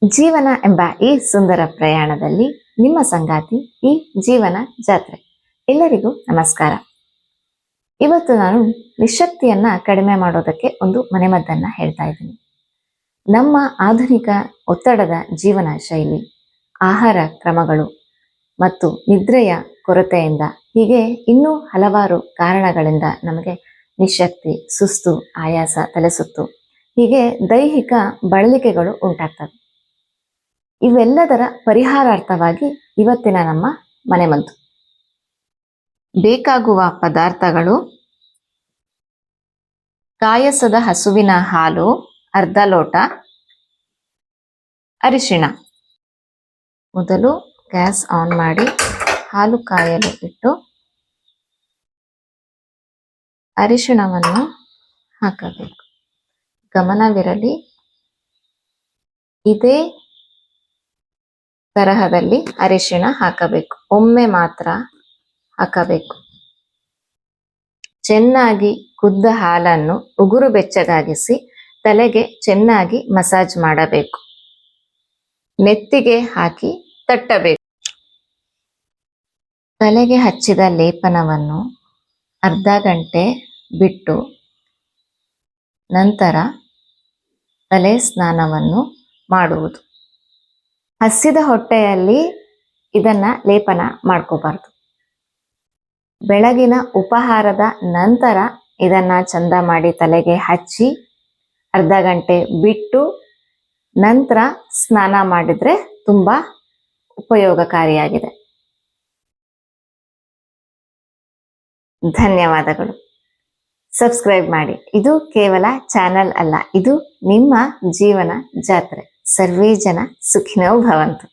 ಜೀವನ ಎಂಬ ಈ ಸುಂದರ ಪ್ರಯಾಣದಲ್ಲಿ ನಿಮ್ಮ ಸಂಗಾತಿ ಈ ಜೀವನ ಜಾತ್ರೆ. ಎಲ್ಲರಿಗೂ ನಮಸ್ಕಾರ. ಇವತ್ತು ನಾನು ನಿಶಕ್ತಿಯನ್ನ ಕಡಿಮೆ ಮಾಡೋದಕ್ಕೆ ಒಂದು ಮನೆಮದ್ದನ್ನ ಹೇಳ್ತಾ ಇದ್ದೀನಿ. ನಮ್ಮ ಆಧುನಿಕ ಒತ್ತಡದ ಜೀವನ ಶೈಲಿ, ಆಹಾರ ಕ್ರಮಗಳು ಮತ್ತು ನಿದ್ರೆಯ ಕೊರತೆಯಿಂದ ಹೀಗೆ ಇನ್ನೂ ಹಲವಾರು ಕಾರಣಗಳಿಂದ ನಮಗೆ ನಿಶಕ್ತಿ, ಸುಸ್ತು, ಆಯಾಸ, ತಲೆಸುತ್ತು ಹೀಗೆ ದೈಹಿಕ ಬಳಲಿಕೆಗಳು ಉಂಟಾಗ್ತವೆ. ಇವೆಲ್ಲದರ ಪರಿಹಾರಾರ್ಥವಾಗಿ ಇವತ್ತಿನ ನಮ್ಮ ಮನೆಮದ್ದು. ಬೇಕಾಗುವ ಪದಾರ್ಥಗಳು: ಕಾಯಸದ ಹಸುವಿನ ಹಾಲು ಅರ್ಧ ಲೋಟ, ಅರಿಶಿಣ. ಮೊದಲು ಗ್ಯಾಸ್ ಆನ್ ಮಾಡಿ ಹಾಲು ಕಾಯಲು ಇಟ್ಟು ಅರಿಶಿಣವನ್ನು ಹಾಕಬೇಕು. ಗಮನವಿರಲಿ, ಇದೇ ತರಹದಲ್ಲಿ ಅರಿಶಿಣ ಹಾಕಬೇಕು. ಒಮ್ಮೆ ಮಾತ್ರ ಹಾಕಬೇಕು. ಚೆನ್ನಾಗಿ ಕುದ್ದ ಹಾಲನ್ನು ಉಗುರು ಬೆಚ್ಚಗಾಗಿಸಿ ತಲೆಗೆ ಚೆನ್ನಾಗಿ ಮಸಾಜ್ ಮಾಡಬೇಕು. ನೆತ್ತಿಗೆ ಹಾಕಿ ತಟ್ಟಬೇಕು. ತಲೆಗೆ ಹಚ್ಚಿದ ಲೇಪನವನ್ನು ಅರ್ಧ ಗಂಟೆ ಬಿಟ್ಟು ನಂತರ ತಲೆ ಸ್ನಾನವನ್ನು ಮಾಡುವುದು. ಹಸಿದ ಹೊಟ್ಟೆಯಲ್ಲಿ ಇದನ್ನ ಲೇಪನ ಮಾಡ್ಕೋಬಾರ್ದು. ಬೆಳಗಿನ ಉಪಹಾರದ ನಂತರ ಇದನ್ನ ಚಂದ ಮಾಡಿ ತಲೆಗೆ ಹಚ್ಚಿ ಅರ್ಧ ಗಂಟೆ ಬಿಟ್ಟು ನಂತರ ಸ್ನಾನ ಮಾಡಿದ್ರೆ ತುಂಬಾ ಉಪಯೋಗಕಾರಿಯಾಗಿದೆ. ಧನ್ಯವಾದಗಳು. ಸಬ್ಸ್ಕ್ರೈಬ್ ಮಾಡಿ. ಇದು ಕೇವಲ ಚಾನಲ್ ಅಲ್ಲ, ಇದು ನಿಮ್ಮ ಜೀವನ ಜಾತ್ರೆ. ಸರ್ವೇ ಜನ ಸುಖಿನೋ ಭವಂತು.